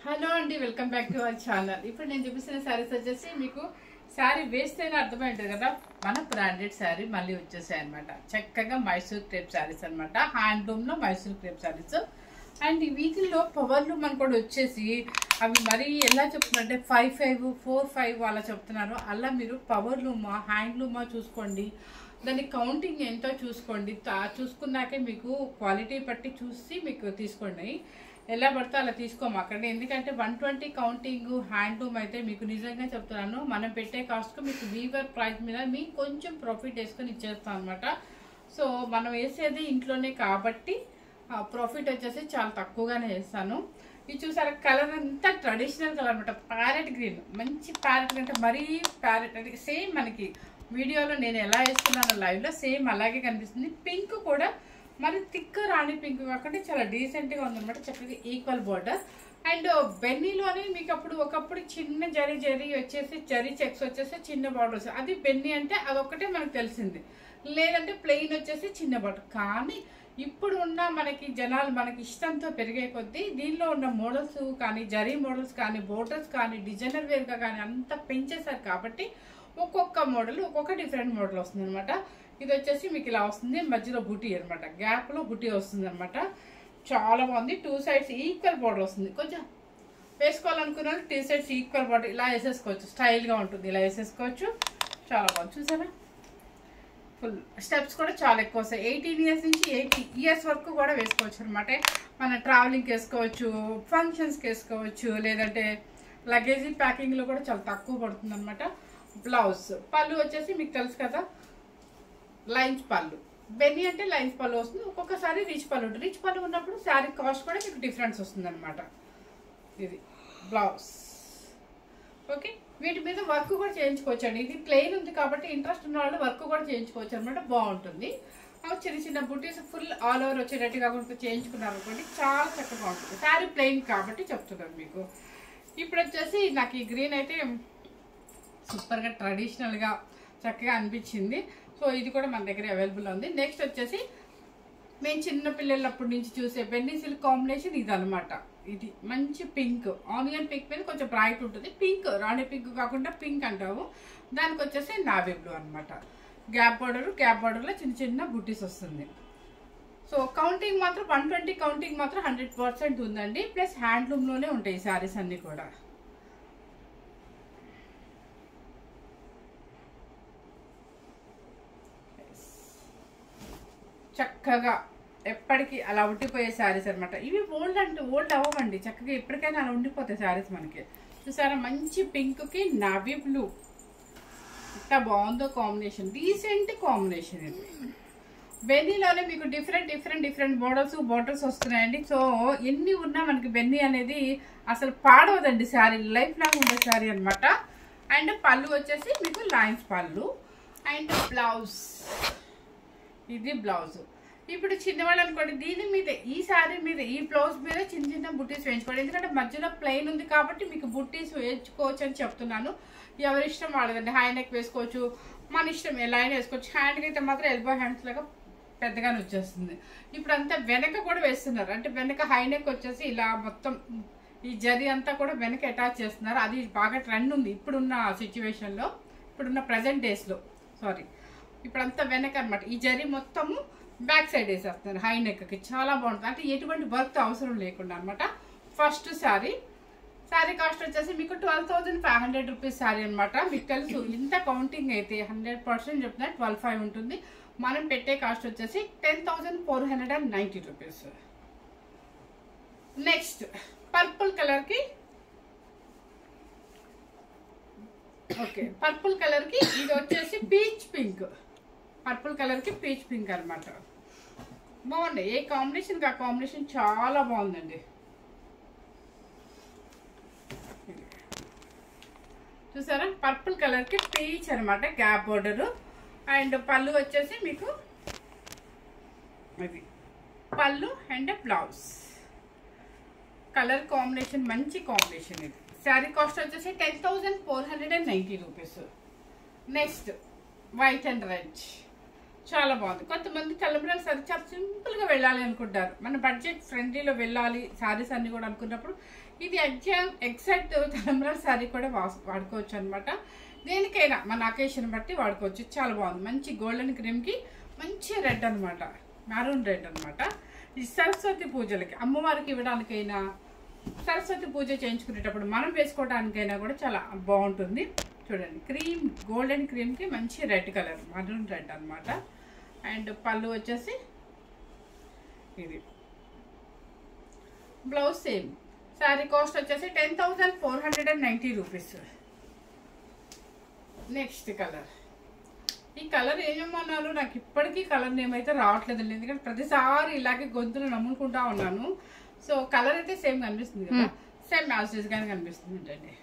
Hello అండి, welcome back to our channel. ఇప్పుడు నేను చూపిస్తున్న శారీస్ వచ్చేసి మీకు శారీ వేస్తేనే అర్థమైంటుంది కదా, మన బ్రాండెడ్ శారీ మళ్ళీ వచ్చేసాయి అనమాట. చక్కగా మైసూర్ క్రేప్ శారీస్ అనమాట, హ్యాండ్లూమ్లో మైసూర్ క్రేప్ శారీస్. అండ్ వీటిల్లో పవర్లు మనకు కూడా వచ్చేసి అవి మరీ ఎలా చెప్తున్నారంటే 5-5, 4-5 అలా చెప్తున్నారు. అలా మీరు పవర్లూమా హ్యాండ్లూమా చూసుకోండి, దాని కౌంటింగ్ ఎంతో చూసుకోండి. చూసుకున్నాకే మీకు క్వాలిటీ బట్టి చూసి మీకు తీసుకోండి. ఎలా పడితే అలా తీసుకోమాకండి, ఎందుకంటే 120 కౌంటింగ్ హ్యాండ్లూమ్ అయితే మీకు నిజంగా చెప్తున్నాను, మనం పెట్టే కాస్ట్కు మీకు వీవర్ ప్రైస్ మీద మీకు కొంచెం ప్రాఫిట్ వేసుకొని ఇచ్చేస్తాం అనమాట. సో మనం వేసేది ఇంట్లోనే కాబట్టి ప్రాఫిట్ వచ్చేసి చాలా తక్కువగానే వేస్తాను. ఇది చూసారా, కలర్ అంతా ట్రెడిషనల్ కలర్ అనమాట, ప్యారెట్ గ్రీన్. మంచి ప్యారెట్ అంటే మరీ ప్యారెట్ అంటే సేమ్ మనకి వీడియోలో నేను ఎలా వేస్తున్నానో లైవ్లో సేమ్ అలాగే కనిపిస్తుంది. పింక్ కూడా మరి థిక్ రాణి పింక్ కాకుండా చాలా డీసెంట్గా ఉందన్నమాట, చక్కగా ఈక్వల్ బార్డర్. అండ్ బెన్నీలోనే మీకు ఒకప్పుడు చిన్న జరీ వచ్చేసి జరీ చెక్స్ వచ్చేసి చిన్న బార్డర్స్, అది బెన్నీ అంటే అదొక్కటే మనకు తెలిసింది. లేదంటే ప్లెయిన్ వచ్చేసి చిన్న బార్డర్. కానీ ఇప్పుడు ఉన్న మనకి జనాలు మనకి ఇష్టంతో పెరిగే కొద్దీ దీనిలో ఉన్న మోడల్స్ కానీ జరీ మోడల్స్ కానీ బోర్డర్స్ కానీ డిజైనర్ వేర్గా కానీ అంతా పెంచేశారు కాబట్టి ఒక్కొక్క మోడల్ ఒక్కొక్క డిఫరెంట్ మోడల్ వస్తుంది అనమాట. ఇది వచ్చేసి మీకు ఇలా వస్తుంది, మధ్యలో బుటీ అనమాట, గ్యాప్లో బుటీ వస్తుంది అనమాట. చాలా బాగుంది. 2 సైడ్స్ ఈక్వల్ బార్డర్ వస్తుంది. కొంచెం వేసుకోవాలనుకున్నాను 2 సైడ్స్ ఈక్వల్ బార్డర్ ఇలా వేసేసుకోవచ్చు, స్టైల్గా ఉంటుంది, ఇలా వేసేసుకోవచ్చు. చాలా బాగుంది చూసారా, ఫుల్ స్టెప్స్ కూడా చాలా ఎక్కువ వస్తాయి. 18 ఇయర్స్ నుంచి 80 ఇయర్స్ వరకు కూడా వేసుకోవచ్చు అనమాట. మన ట్రావెలింగ్కి వేసుకోవచ్చు, ఫంక్షన్స్కి వేసుకోవచ్చు, లేదంటే లగేజీ ప్యాకింగ్లో కూడా చాలా తక్కువ పడుతుంది అనమాట. బ్లౌజ్ పళ్ళు వచ్చేసి మీకు తెలుసు కదా, లైన్స్ పళ్ళు. బెన్నీ అంటే లైన్స్ పళ్ళు వస్తుంది, ఒక్కొక్కసారి రిచ్ పళ్ళు ఉంటుంది. రిచ్ పళ్ళు ఉన్నప్పుడు శారీ కాస్ట్ కూడా మీకు డిఫరెన్స్ వస్తుంది అనమాట. ఇది బ్లౌజ్. ఓకే, వీటి మీద వర్క్ కూడా చేయించుకోవచ్చు అండి. ఇది ప్లెయిన్ ఉంది కాబట్టి ఇంట్రెస్ట్ ఉన్న వాళ్ళు వర్క్ కూడా చేయించుకోవచ్చు అనమాట, బాగుంటుంది. చిన్న చిన్న బుటీస్ ఫుల్ ఆల్ ఓవర్ వచ్చేటట్టుగా కూడా చేయించుకున్నారు అనుకోండి, చాలా చక్కగా ఉంటుంది. శారీ ప్లెయిన్ కాబట్టి చెప్తున్నాను మీకు. ఇప్పుడు వచ్చేసి నాకు ఈ గ్రీన్ అయితే సూపర్గా ట్రెడిషనల్గా చక్కగా అనిపించింది. సో ఇది కూడా మన దగ్గర అవైలబుల్ ఉంది. నెక్స్ట్ వచ్చేసి మేము చిన్న పిల్లలప్పటి నుంచి చూసే బెన్నీ సిల్క్ కాంబినేషన్ ఇది అనమాట. ఇది మంచి పింక్, ఆనియన్ పింక్ మీద కొంచెం బ్రైట్ ఉంటుంది. పింక్ రాణి పింక్ కాకుండా పింక్ అంటాము, దానికి వచ్చేసి నావీ బ్లూ అనమాట. గ్యాప్ బార్డర్లో చిన్న చిన్న బుట్టీస్ వస్తుంది. సో కౌంటింగ్ మాత్రం 120 కౌంటింగ్ మాత్రం 100% ఉందండి. ప్లస్ హ్యాండ్లూమ్లోనే ఉంటాయి ఈ శారీస్ అన్నీ కూడా. చక్కగా ఎప్పటికీ అలా ఉండిపోయే శారీస్ అనమాట. ఇవి ఓల్డ్ అవ్వండి, చక్కగా ఎప్పటికైనా అలా ఉండిపోతాయి శారీస్ మనకి. చూసారా, మంచి పింక్కి నావీ బ్లూ ఎంత బాగుందో కాంబినేషన్, డీసెంట్ కాంబినేషన్. ఇది బెన్నీలోనే మీకు డిఫరెంట్ బోర్డర్స్ వస్తున్నాయండి. సో ఎన్ని ఉన్నా మనకి బెన్నీ అనేది అసలు పాడవదండి, శారీ లైఫ్ లాంగ్ ఉండే శారీ అనమాట. అండ్ పళ్ళు వచ్చేసి మీకు లైన్స్ పళ్ళు. అండ్ బ్లౌజ్, ఇది బ్లౌజ్. ఇప్పుడు చిన్నవాళ్ళు అనుకోండి, దీని మీద ఈ శారీ మీద ఈ బ్లౌజ్ మీద చిన్న చిన్న బుట్టీస్ వేయించుకోండి, ఎందుకంటే మధ్యలో ప్లెయిన్ ఉంది కాబట్టి మీకు బుట్టీస్ వేయించుకోవచ్చు అని చెప్తున్నాను. ఎవరి ఇష్టం వాళ్ళదండి. హై నెక్ వేసుకోవచ్చు, మన ఇష్టం ఎలా అయినా వేసుకోవచ్చు. హ్యాండ్కి అయితే మాత్రం ఎల్బో హ్యాండ్స్ లాగా పెద్దగానే వచ్చేస్తుంది. ఇప్పుడు అంతా వెనక కూడా వేస్తున్నారు, అంటే వెనక హై నెక్ వచ్చేసి ఇలా మొత్తం ఈ జరీ అంతా కూడా వెనక అటాచ్ చేస్తున్నారు. అది బాగా ట్రెండ్ ఉంది ఇప్పుడున్న సిచ్యువేషన్లో, ఇప్పుడున్న ప్రజెంట్ డేస్లో. ఇప్పుడంతా వెనక అనమాట. ఈ జరీ మొత్తము బ్యాక్ సైడ్ వేసేస్తున్నారు హై నెక్కి, చాలా బాగుంటుంది. అంటే ఎటువంటి వర్క్ అవసరం లేకుండా అనమాట. ఫస్ట్ శారీ కాస్ట్ వచ్చేసి మీకు 12,500 రూపీస్ శారీ అనమాట. మీకు తెలుసు ఇంత కౌంటింగ్ అయితే 100% చెప్తున్నా 12,500 ఉంటుంది. మనం పెట్టే కాస్ట్ వచ్చేసి 10,490 రూపీస్. నెక్స్ట్ పర్పుల్ కలర్కి, ఓకే పర్పుల్ కలర్కి ఇది వచ్చేసి పీచ్ పింక్. పర్పుల్ కలర్కి పీచ్ పింక్ అనమాట. బాగుంది, ఏ కాంబినేషన్ ఆ కాంబినేషన్ చాలా బాగుందండి. చూసారా, పర్పుల్ కలర్కి పీచ్ అనమాట, గ్యాప్ బోర్డరు. అండ్ పళ్ళు వచ్చేసి మీకు ఇది పళ్ళు అండ్ బ్లౌజ్. కలర్ కాంబినేషన్ మంచి కాంబినేషన్. ఇది శారీ కాస్ట్ వచ్చేసి 10,490 rupees. Next white and red, చాలా బాగుంది. కొంతమంది తలంబ్రాలు సరే చాలా సింపుల్గా వెళ్ళాలి అనుకుంటారు, మన బడ్జెట్ ఫ్రెండ్లీలో వెళ్ళాలి శారీస్ అన్నీ కూడా అనుకున్నప్పుడు ఇది ఎగ్జాక్ట్ తలంబ్రాల శారీ కూడా వాడుకోవచ్చు అనమాట. దేనికైనా మన అకేషన్ బట్టి వాడుకోవచ్చు. చాలా బాగుంది. మంచి గోల్డెన్ క్రీమ్కి మంచి రెడ్ అనమాట, మెరూన్ రెడ్ అనమాట. ఈ సరస్వతి పూజలకి అమ్మవారికి ఇవ్వడానికైనా, సరస్వతి పూజ చేయించుకునేటప్పుడు మనం వేసుకోవడానికైనా కూడా చాలా బాగుంటుంది. చూడండి, క్రీమ్ గోల్డెన్ క్రీమ్కి మంచి రెడ్ కలర్, మెరూన్ రెడ్ అనమాట. అండ్ పళ్ళు వచ్చేసి ఇది. Blouse same. శారీ కాస్ట్ వచ్చేసి 10,490 రూపీస్. Next colour. ఈ కలర్ ఏమన్నారు, నాకు ఇప్పటికీ కలర్ నేమ్ అయితే రావట్లేదు, ఎందుకంటే ప్రతిసారి ఇలాగే గొంతులు నమ్ముకుంటా ఉన్నాను. సో కలర్ అయితే సేమ్ కనిపిస్తుంది కదా, సేమ్ మ్యాచెస్ కానీ కనిపిస్తుంది అండి.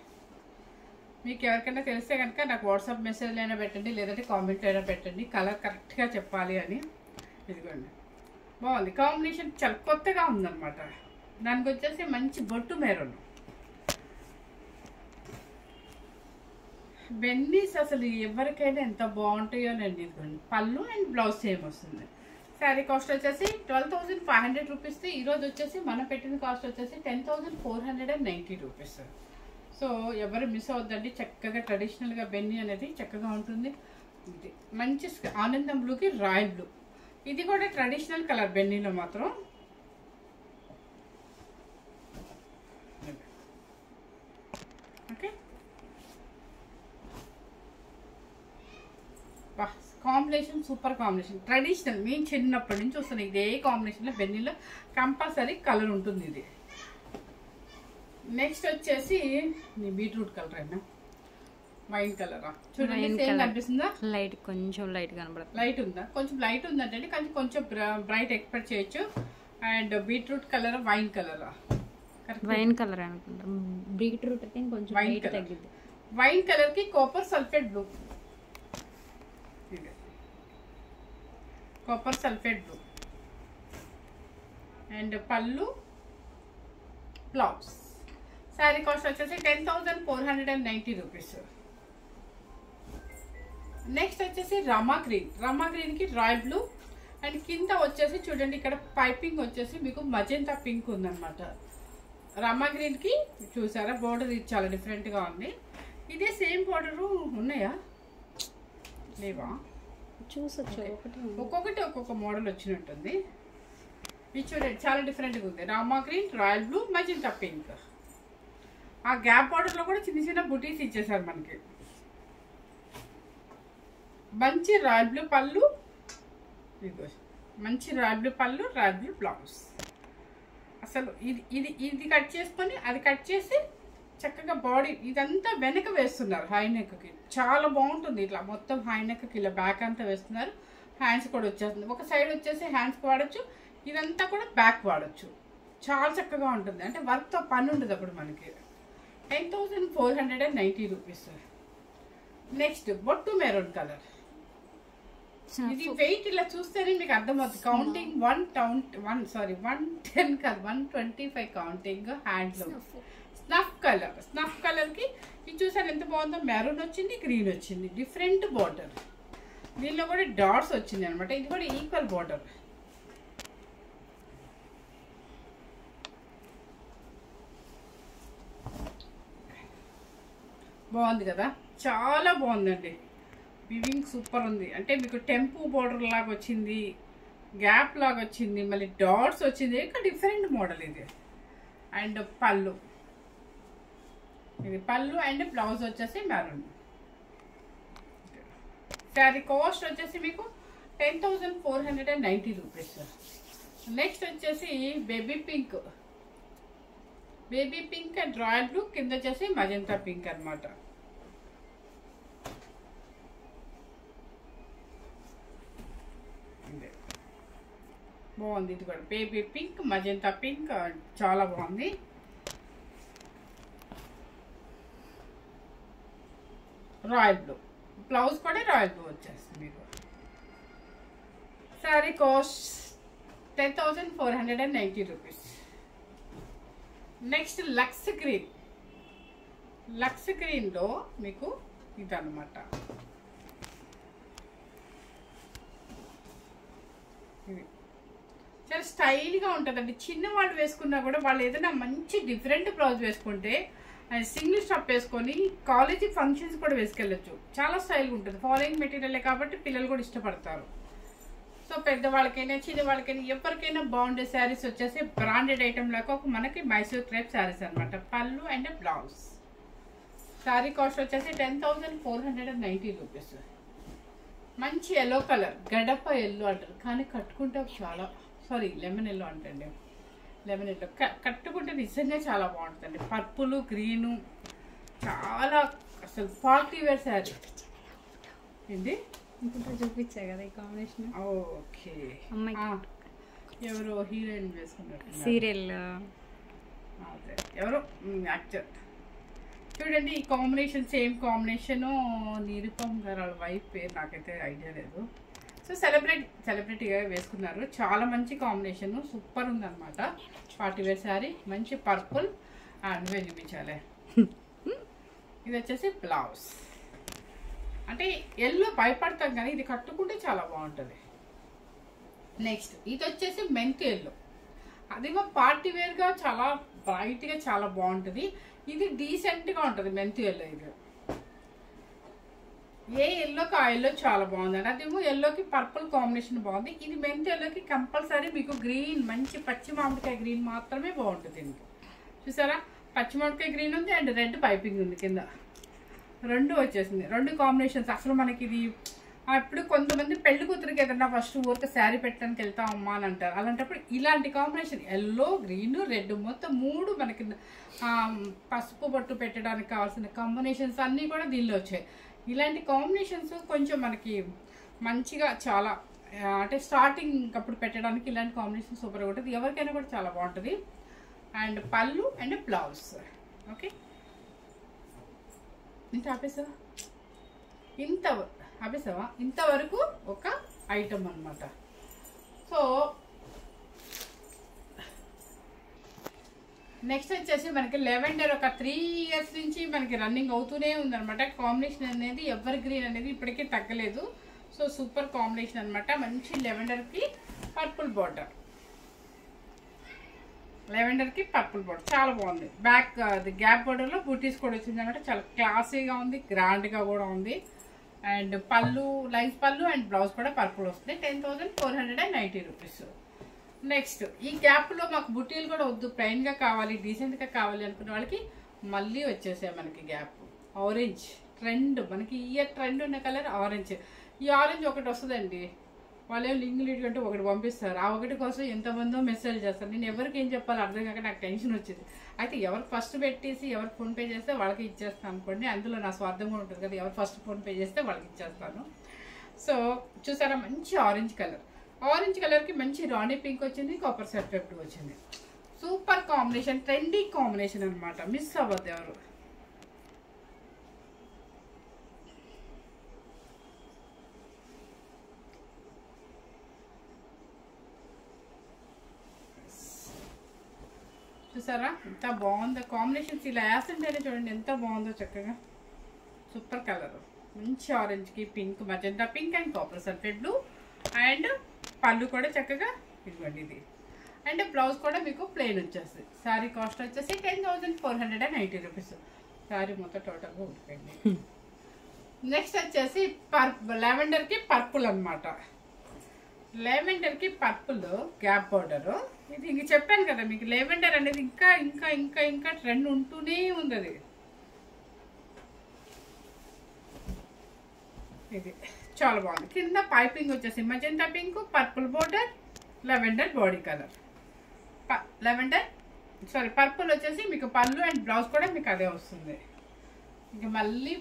మీకు ఎవరికైనా తెలిస్తే కనుక నాకు వాట్సాప్ మెసేజ్ అయినా పెట్టండి, లేదంటే కామెంట్ అయినా పెట్టండి, కలర్ కరెక్ట్గా చెప్పాలి అని. ఇదిగోండి, బాగుంది కాంబినేషన్, చాలా కొత్తగా ఉందన్నమాట. దానికి వచ్చేసి మంచి బొట్టు మెరూన్. బెన్నీస్ అసలు ఎవరికైనా ఎంత బాగుంటాయోనండి. ఇదిగోండి, పళ్ళు అండ్ బ్లౌజ్ సేమ్ వస్తుంది. శారీ కాస్ట్ వచ్చేసి 12,500 రూపీస్. ఈరోజు వచ్చేసి మనం పెట్టిన కాస్ట్ వచ్చేసి 10,490 రూపీస్. సో ఎవరు మిస్ అవుద్దండి, చక్కగా ట్రెడిషనల్గా బెన్నీ అనేది చక్కగా ఉంటుంది. ఇది మంచి ఆనందం బ్లూకి రాయల్ బ్లూ. ఇది కూడా ట్రెడిషనల్ కలర్ బెన్నీలో మాత్రం. Okay, combination super combination, traditional. మేము చిన్నప్పటి నుంచి వస్తున్నాం ఇదే కాంబినేషన్లో. బెన్నీలో కంపల్సరీ కలర్ ఉంటుంది ఇది. నెక్స్ట్ వచ్చేసి బీట్రూట్ కలర్ అయినా వైన్ కలరా, చూడండి సేమ్ కనిపిస్తుందా? లైట్, కొంచెం లైట్ కనబడుతుంది. లైట్ ఉందా? కొంచెం లైట్ ఉందంటే కానీ కొంచెం బ్రైట్ ఎక్స్పెక్ట్ చేయొచ్చు. And beetroot colour, wine cholera? Wine colour అనుకుంటా. బీట్రూట్ అయితే కొంచెం వైన్ కలర్. వైన్ కలర్ కి copper sulphate blue. Copper sulphate blue. And పళ్ళు, బ్లౌజ్. శారీ కాస్ట్ వచ్చేసి 10,490 రూపీస్. నెక్స్ట్ వచ్చేసి రమా గ్రీన్. రమా గ్రీన్ కి రాయల్ బ్లూ. అండ్ కింద వచ్చేసి చూడండి, ఇక్కడ పైపింగ్ వచ్చేసి మీకు మజెంతా పింక్ ఉందన్నమాట. రమా గ్రీన్ కి చూసారా బోర్డర్, ఇది చాలా డిఫరెంట్ గా ఉంది. ఇదే సేమ్ బోర్డర్ ఉన్నాయా లేవా చూసొచ్చు, ఒక్కొక్కటి ఒక్కొక్క మోడల్ వచ్చినట్టుంది. ఇది చూడండి చాలా డిఫరెంట్గా ఉంది. Rama green, royal blue, magenta pink. ఆ గ్యాప్ బార్డర్లో కూడా చిన్న చిన్న బుటీస్ ఇచ్చేసారు మనకి. మంచి రాయల్ బ్లూ పళ్ళు, మంచి రాయల్ బ్లూ పళ్ళు, రాయల్ బ్లూ బ్లౌజ్. అసలు ఇది ఇది ఇది కట్ చేసుకొని అది కట్ చేసి చక్కగా బాడీ ఇదంతా వెనక వేస్తున్నారు హై నెక్కి. చాలా బాగుంటుంది. ఇట్లా మొత్తం హై నెక్కి ఇలా బ్యాక్ అంతా వేస్తున్నారు. హ్యాండ్స్ కూడా వచ్చేస్తుంది. ఒక సైడ్ వచ్చేసి హ్యాండ్స్కి వాడచ్చు, ఇదంతా కూడా బ్యాక్ వాడచ్చు. చాలా చక్కగా ఉంటుంది. అంటే వర్క్తో పని ఉండదు అప్పుడు మనకి. 10,490 రూపీస్. నెక్స్ట్ బొట్టు మెరూన్ కలర్. ఇది వెయిట్ ఇలా చూస్తేనే మీకు అర్థమవుతుంది. కౌంటింగ్ 110 కాదు, 125 కౌంటింగ్ హ్యాండ్లో. Snuff colour. స్నఫ్ కలర్కి ఇది చూసారు ఎంత బాగుందో. మెరూన్ వచ్చింది, గ్రీన్ వచ్చింది, డిఫరెంట్ బార్డర్. దీనిలో కూడా డాట్స్ వచ్చింది అనమాట. ఇది కూడా ఈక్వల్ బార్డర్. బాగుంది కదా, చాలా బాగుందండి. వివింగ్ సూపర్ ఉంది. అంటే మీకు టెంపు బోర్డర్ లాగా వచ్చింది, గ్యాప్ లాగా వచ్చింది, మళ్ళీ డాట్స్ వచ్చింది. ఇంకా డిఫరెంట్ మోడల్ ఇది. అండ్ పళ్ళు, ఇది పళ్ళు అండ్ బ్లౌజ్ వచ్చేసి మెరూన్. శారీ కాస్ట్ వచ్చేసి మీకు 10,490 రూపీస్. నెక్స్ట్ వచ్చేసి baby pink. Baby pink and royal blue, కింద వచ్చేసి మజంతా పింక్ అనమాట. బాగుంది. ఇది కూడా బేబీ పింక్, మజంతా పింక్, చాలా బాగుంది. రాయల్ బ్లూ బ్లౌజ్ కూడా రాయల్ బ్లూ వచ్చేస్తుంది మీకు. Sari cost 10,490 rupees. Next lux green. Lux గ్రీన్లో మీకు ఇదన్నమాట. చాలా స్టైల్గా ఉంటుందండి. చిన్న వాళ్ళు వేసుకున్నా కూడా వాళ్ళు ఏదైనా మంచి డిఫరెంట్ బ్లౌజ్ వేసుకుంటే సింగిల్ స్టాప్ వేసుకొని కాలేజీ ఫంక్షన్స్ కూడా వేసుకెళ్ళచ్చు. చాలా స్టైల్గా ఉంటుంది. ఫాలోయింగ్ మెటీరియలే కాబట్టి పిల్లలు కూడా ఇష్టపడతారు. సో పెద్దవాళ్ళకైనా చిన్న వాళ్ళకైనా ఎవరికైనా బాగుండే శారీస్ వచ్చేసి బ్రాండెడ్ ఐటమ్ లాగా ఒక మనకి మైసూర్ క్రేప్ శారీస్ అనమాట. పళ్ళు అండ్ బ్లౌజ్. శారీ కాస్ట్ వచ్చేసి 10,490 రూపీస్. మంచి ఎల్లో కలర్, గడప ఎల్లో అంటారు కానీ కట్టుకుంటే చాలా లెమన్ ఎల్లో అంటండి. లెమన్ ఎల్లో కట్టుకుంటే నిజంగా చాలా బాగుంటుందండి. పర్పుల్ గ్రీను చాలా అసలు పార్టీ వేర్ శారీ. ఏంటి ఇంకా చూపించా కదా ఈ కాంబినేషన్. ఓకే, ఎవరో హీరోయిన్ వేసుకున్నారు సీరియల్, అదే ఎవరో యాక్టర్. చూడండి ఈ కాంబినేషన్, సేమ్ కాంబినేషను నిరుపమ్ గారు వాళ్ళ వైఫ్ పేరు నాకైతే ఐడియా లేదు. సో సెలబ్రిటీగా వేసుకున్నారు. చాలా మంచి కాంబినేషన్, సూపర్ ఉందన్నమాట. పార్టీ వేర్ శారీ, మంచి పర్పుల్ అండ్ చూపించాలి. ఇది వచ్చేసి బ్లౌజ్. అంటే ఎల్లో భయపడతాం కానీ ఇది కట్టుకుంటే చాలా బాగుంటుంది. నెక్స్ట్ ఇది వచ్చేసి మెంతి ఎల్లో. అదేమో పార్టీ వేర్గా చాలా బ్రైట్గా చాలా బాగుంటుంది. ఇది డీసెంట్గా ఉంటుంది మెంతి ఎల్లో. ఇది ఏ ఎల్లోకి ఆ ఎల్లో చాలా బాగుందండి. అదేమో ఎల్లోకి పర్పుల్ కాంబినేషన్ బాగుంది. ఇది మెంతి ఎల్లోకి కంపల్సరీ మీకు గ్రీన్, మంచి పచ్చి మామిడికాయ గ్రీన్ మాత్రమే బాగుంటుంది. దీనికి చూసారా పచ్చి మామిడికాయ గ్రీన్ ఉంది అండ్ రెడ్ పైపింగ్ ఉంది కింద. రెండు వచ్చేసింది, రెండు కాంబినేషన్స్. అసలు మనకి ఇది ఇప్పుడు కొంతమంది పెళ్లి కూతురికి ఏదన్నా ఫస్ట్ ఊరికి శారీ పెట్టడానికి వెళ్తామమ్మా అని అంటారు. అలాంటప్పుడు ఇలాంటి కాంబినేషన్ ఎల్లో గ్రీన్ రెడ్ మొత్తం మూడు మనకి పసుపు బొట్టు పెట్టడానికి కావాల్సిన కాంబినేషన్స్ అన్నీ కూడా దీనిలో వచ్చాయి. ఇలాంటి కాంబినేషన్స్ కొంచెం మనకి మంచిగా చాలా అంటే స్టార్టింగ్ అప్పుడు పెట్టడానికి ఇలాంటి కాంబినేషన్ సూపర్గా ఉంటుంది. ఎవరికైనా కూడా చాలా బాగుంటుంది. అండ్ పళ్ళు అండ్ బ్లౌజ్. ఓకే, ఆపేసావా ఇంతవరకు ఒక ఐటమ్ అనమాట. సో నెక్స్ట్ వచ్చేసి మనకి లెవెండర్ ఒక 3 years నుంచి మనకి రన్నింగ్ అవుతూనే ఉందన్నమాట. కాంబినేషన్ అనేది ఎవర్ గ్రీన్ అనేది ఇప్పటికీ తగ్గలేదు. సో సూపర్ కాంబినేషన్ అనమాట. మంచి లెవెండర్కి పర్పుల్ బార్డర్, లెవెండర్కి పర్పుల్ బార్డర్ చాలా బాగుంది. బ్యాక్ అది గ్యాప్ బార్డర్లో బూటీస్ కూడా వచ్చింది అనమాట. చాలా క్లాసీగా ఉంది, గ్రాండ్గా కూడా ఉంది. అండ్ పళ్ళు లైన్స్ పళ్ళు అండ్ బ్లౌజ్ కూడా పర్పుల్ వస్తుంది. 10,490 రూపీస్. నెక్స్ట్ ఈ గ్యాప్లో మాకు బుటీలు కూడా వద్దు, ప్లెయిన్గా కావాలి, డీసెంట్గా కావాలి అనుకున్న వాళ్ళకి మళ్ళీ వచ్చేసాయి మనకి గ్యాప్. ఆరెంజ్ ట్రెండ్, మనకి ఇయర్ ట్రెండ్ ఉన్న కలర్ ఆరెంజ్. ఈ ఆరెంజ్ ఒకటి వస్తుందండి, వాళ్ళు లింక్ లీడ్ అంటే ఒకటి పంపిస్తారు. ఆ ఒకటి కోసం ఎంతమందో మెసేజ్ చేస్తారు. నేను ఎవరికి ఏం చెప్పాలో అర్థం కాక నాకు టెన్షన్ వచ్చింది. అయితే ఎవరు ఫస్ట్ పెట్టేసి ఎవరు ఫోన్పే చేస్తే వాళ్ళకి ఇచ్చేస్తాను అనుకోండి. అందులో నా స్వార్థం కూడా ఉంటుంది కదా, ఎవరు ఫస్ట్ ఫోన్పే చేస్తే వాళ్ళకి ఇచ్చేస్తాను. సో చూసారా మంచి ఆరెంజ్ కలర్, ఆరెంజ్ కలర్కి మంచి రాణి పింక్ వచ్చింది, కాపర్ సెట్ బ్లూ వచ్చింది. సూపర్ కాంబినేషన్, ట్రెండీ కాంబినేషన్ అనమాట. మిస్ అవ్వద్దు ఎవరు. చూసారా ఎంత బాగుందో కాంబినేషన్స్. ఇలా వేస్తుంటేనే చూడండి ఎంత బాగుందో చక్కగా. సూపర్ కలర్, మంచి ఆరెంజ్కి pink, magenta pink and copper sulphate blue. And పళ్ళు కూడా చక్కగా ఇదిగోండి ఇది. అండ్ బ్లౌజ్ కూడా మీకు ప్లెయిన్ వచ్చేస్తుంది. శారీ కాస్ట్ వచ్చేసి 10,490 రూపీస్. శారీ మొత్తం టోటల్గా ఉండిపోయింది. నెక్స్ట్ వచ్చేసి లెవెండర్కి పర్పుల్ అనమాట. లెవెండర్కి పర్పుల్ గ్యాప్ బార్డర్. ఇది ఇంక చెప్పాను కదా మీకు, లెవెండర్ అనేది ఇంకా ఇంకా ఇంకా ఇంకా ట్రెండ్ ఉంటూనే ఉంది. అది ఇది చాలా బాగుంది. కింద పైపింగ్ వచ్చేసి magenta pink, purple border, lavender body colour. Purple వచ్చేసి మీకు పళ్ళు అండ్ బ్లౌజ్ కూడా మీకు అదే వస్తుంది. ఇంకా మళ్ళీ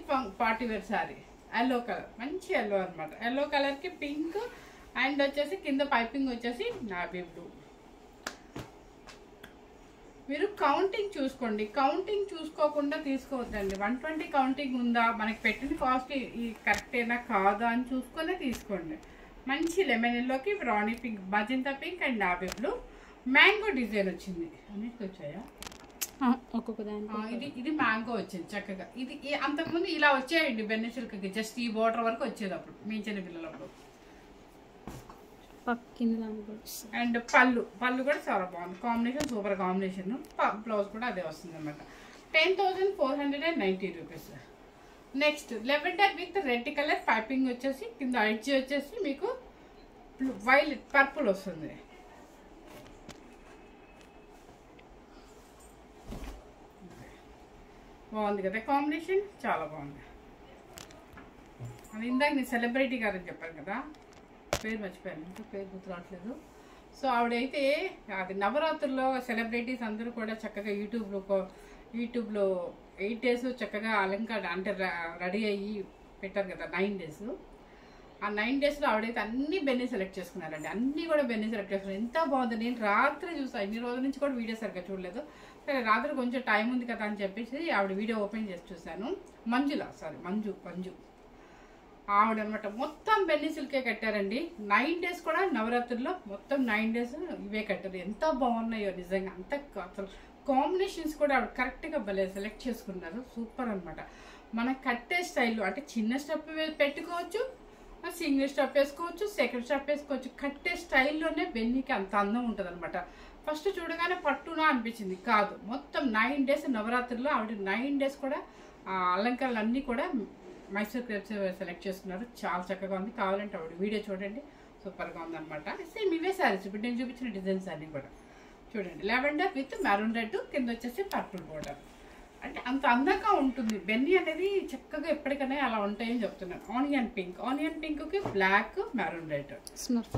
party wear sari yellow colour, మంచి ఎల్లో అనమాట. ఎల్లో కలర్కి పింక్ అండ్ వచ్చేసి కింద పైపింగ్ వచ్చేసి నావీ బ్లూ. మీరు కౌంటింగ్ చూసుకోండి, కౌంటింగ్ చూసుకోకుండా తీసుకోవద్దండి. 120 కౌంటింగ్ ఉందా, మనకి పెట్టిన కాస్ట్ ఈ కరెక్టేనా కాదా అని చూసుకొని తీసుకోండి. మంచి లెమన్ ఎల్లోకి rani pink, magenta pink and navy blue. Mango design వచ్చింది. అన్నిటికి వచ్చాయా? ఒక్కొక్క దానికి ఇది మ్యాంగో వచ్చింది చక్కగా. ఇది అంతకుముందు ఇలా వచ్చాయండి బెన్నె సిల్క్కి, జస్ట్ ఈ బోర్డర్ వరకు వచ్చేది అప్పుడు మీ చిన్న పిల్లలప్పుడు. పక్కిన దాని కూడా వస్తుంది. అండ్ పళ్ళు కూడా చాలా బాగుంది, కాంబినేషన్ సూపర్ కాంబినేషన్. బ్లౌజ్ కూడా అదే వస్తుంది అనమాట. 10,490 rupees. Next lavender with red colour piping వచ్చేసి కింద ఎడ్జ్ వచ్చేసి మీకు వైలెట్ పర్పుల్ వస్తుంది. బాగుంది కదా కాంబినేషన్, చాలా బాగుంది. అది ఇందాక నేను సెలబ్రిటీ గారని చెప్పాను కదా, పేరు మర్చిపోయాను, ఇంకా పేరు గుర్తురావట్లేదు. సో ఆవిడైతే అది నవరాత్రుల్లో సెలబ్రిటీస్ అందరూ కూడా చక్కగా యూట్యూబ్లో 8 days చక్కగా అలంకార అంటే రెడీ అయ్యి పెట్టారు కదా 9 days. ఆ 9 daysలో ఆవిడైతే అన్ని బెన్నీ సెలెక్ట్ చేసుకున్నారండి, అన్నీ కూడా బెన్నీ సెలెక్ట్ చేసుకున్నారు. ఎంత బాగుంది, నేను రాత్రి చూసాను, ఇన్ని రోజుల నుంచి కూడా వీడియో సరిగ్గా చూడలేదు. సరే రాత్రి కొంచెం టైం ఉంది కదా అని చెప్పేసి ఆవిడ వీడియో ఓపెన్ చేసి చూశాను. మంజు ఆవిడ అనమాట. మొత్తం బెన్నీ సిల్కే కట్టారండి. 9 days కూడా నవరాత్రుల్లో మొత్తం 9 days ఇవే కట్టారు. ఎంత బాగున్నాయో నిజంగా, అంత అసలు కాంబినేషన్స్ కూడా ఆవిడ కరెక్ట్గా భలే సెలెక్ట్ చేసుకున్నారు. సూపర్ అనమాట. మన కట్టే స్టైల్లో అంటే చిన్న స్టెప్ పెట్టుకోవచ్చు, సింగిల్ స్టెప్ వేసుకోవచ్చు, సెకండ్ స్టెప్ వేసుకోవచ్చు. కట్టే స్టైల్లోనే బెన్నీకి అంత అందం ఉంటుంది అనమాట. ఫస్ట్ చూడగానే పట్టునా అనిపించింది, కాదు, మొత్తం 9 days నవరాత్రుల్లో ఆవిడ 9 days కూడా అలంకరణలు అన్నీ కూడా మైసూర్ క్రేప్స్ సెలెక్ట్ చేసుకున్నారు. చాలా చక్కగా ఉంది. కావాలంటే ఆవిడ వీడియో చూడండి, సూపర్గా ఉందన్నమాట. సేమ్ ఇవే శారీస్ ఇప్పుడు నేను చూపించిన డిజైన్స్ అన్నీ కూడా చూడండి. లెవెండర్ విత్ మెరూన్ రెడ్, కింద వచ్చేసి పర్పుల్ బోర్డర్. అంటే అంత అందంగా ఉంటుంది బెన్నీ అనేది, చక్కగా ఎప్పటికైనా అలా ఉంటాయని చెప్తున్నాను. ఆనియన్ పింక్కి black maroon red. Snuff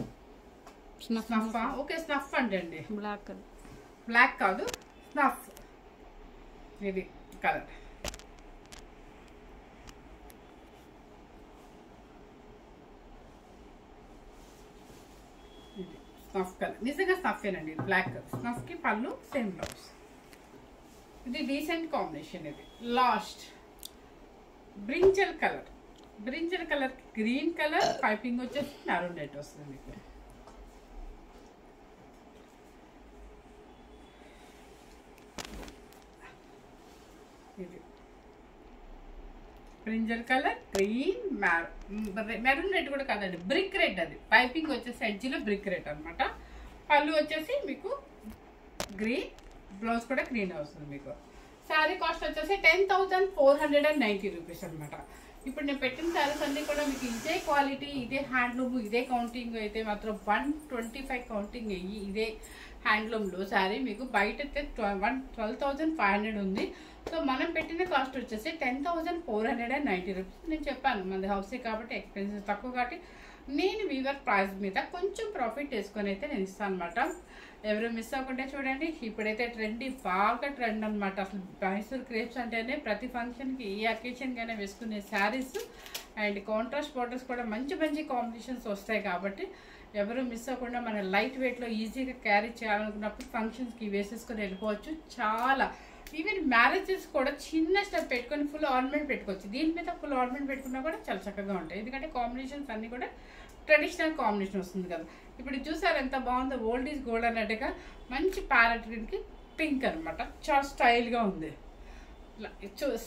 okay, snuff అండి, బ్లాక్ కాదు స్నఫ్, ఇది కలర్. ఇది స్నఫ్ కలర్, నిజంగా స్నఫేనండి, బ్లాక్ స్నఫ్కి పళ్ళు సేమ్ బ్లౌజ్. ఇది డీసెంట్ కాంబినేషన్. ఇది last brinjal colour green colour piping వచ్చేసి మెరూన్ రెడ్ వస్తుంది మీకు. ఇది brinjal colour green maroon red కూడా కాదండి, బ్రిక్ రెడ్. అది పైపింగ్ వచ్చేసి ఎడ్జ్లో బ్రిక్ రెడ్ అనమాట. పళ్ళు వచ్చేసి మీకు గ్రీన్, బ్లౌజ్ కూడా గ్రీన్ వస్తుంది మీకు. శారీ కాస్ట్ వచ్చేసి 10,490 రూపీస్ అనమాట. ఇప్పుడు నేను పెట్టిన శారీస్ అన్నీ కూడా మీకు ఇదే క్వాలిటీ, ఇదే హ్యాండ్లూమ్, ఇదే కౌంటింగ్ అయితే మాత్రం 125 కౌంటింగ్ అయ్యి ఇదే హ్యాండ్లూమ్లో శారీ మీకు బయట అయితే 12,500 ఉంది. సో మనం పెట్టిన కాస్ట్ వచ్చేసి 10,490 రూపీస్. నేను చెప్పాను మనది హౌసే కాబట్టి ఎక్స్పెన్సెస్ తక్కువ, కాబట్టి నేను వీవర్ ప్రైస్ మీద కొంచెం ప్రాఫిట్ వేసుకొని అయితే నేను ఇస్తాను అనమాట. ఎవరు మిస్ అవ్వకుండా చూడండి. ఇప్పుడైతే బాగా ట్రెండ్ అనమాట. అసలు మైసూర్ క్రేప్స్ అంటేనే ప్రతి ఫంక్షన్కి ఏ అకేషన్కైనా వేసుకునే శారీస్ అండ్ కాంట్రాస్ట్ బార్డర్స్ కూడా మంచి కాంబినేషన్స్ వస్తాయి. కాబట్టి ఎవరు మిస్ అవ్వకుండా మన లైట్ వెయిట్లో ఈజీగా క్యారీ చేయాలనుకున్నప్పుడు ఫంక్షన్స్కి వేసేసుకొని వెళ్ళిపోవచ్చు. చాలా ఈవెన్ మ్యారేజెస్ కూడా చిన్న స్టెప్ పెట్టుకొని ఫుల్ ఆర్నమెంట్ పెట్టుకోవచ్చు. దీని మీద ఫుల్ ఆర్నమెంట్ పెట్టుకున్నా కూడా చాలా చక్కగా ఉంటాయి, ఎందుకంటే కాంబినేషన్స్ అన్నీ కూడా ట్రెడిషనల్ కాంబినేషన్ వస్తుంది కదా. ఇప్పుడు చూసారు ఎంత బాగుందో, ఓల్డ్ ఈజ్ గోల్డ్ అన్నట్టుగా మంచి ప్యారెట్ గ్రీన్కి పింక్ అనమాట. చాలా స్టైల్గా ఉంది.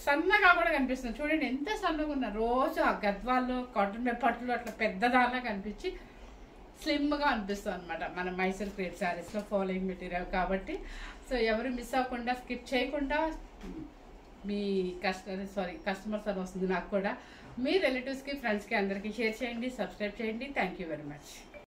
సన్నగా కూడా కనిపిస్తుంది చూడండి, ఎంత సన్నగా ఉన్నా. రోజు ఆ గద్వాల్లో కాటన్ పట్టులు అట్లా పెద్దదాలా కనిపించి స్లిమ్గా అనిపిస్తుంది అనమాట మన మైసూర్ క్రేప్ శారీస్లో ఫాలోయింగ్ మెటీరియల్ కాబట్టి. సో ఎవరు మిస్ అవ్వకుండా స్కిప్ చేయకుండా మీ కస్టమర్స్ అని వస్తుంది నాకు కూడా, మీ రిలేటివ్స్కి ఫ్రెండ్స్కి అందరికీ షేర్ చేయండి, సబ్స్క్రైబ్ చేయండి. Thank you very much.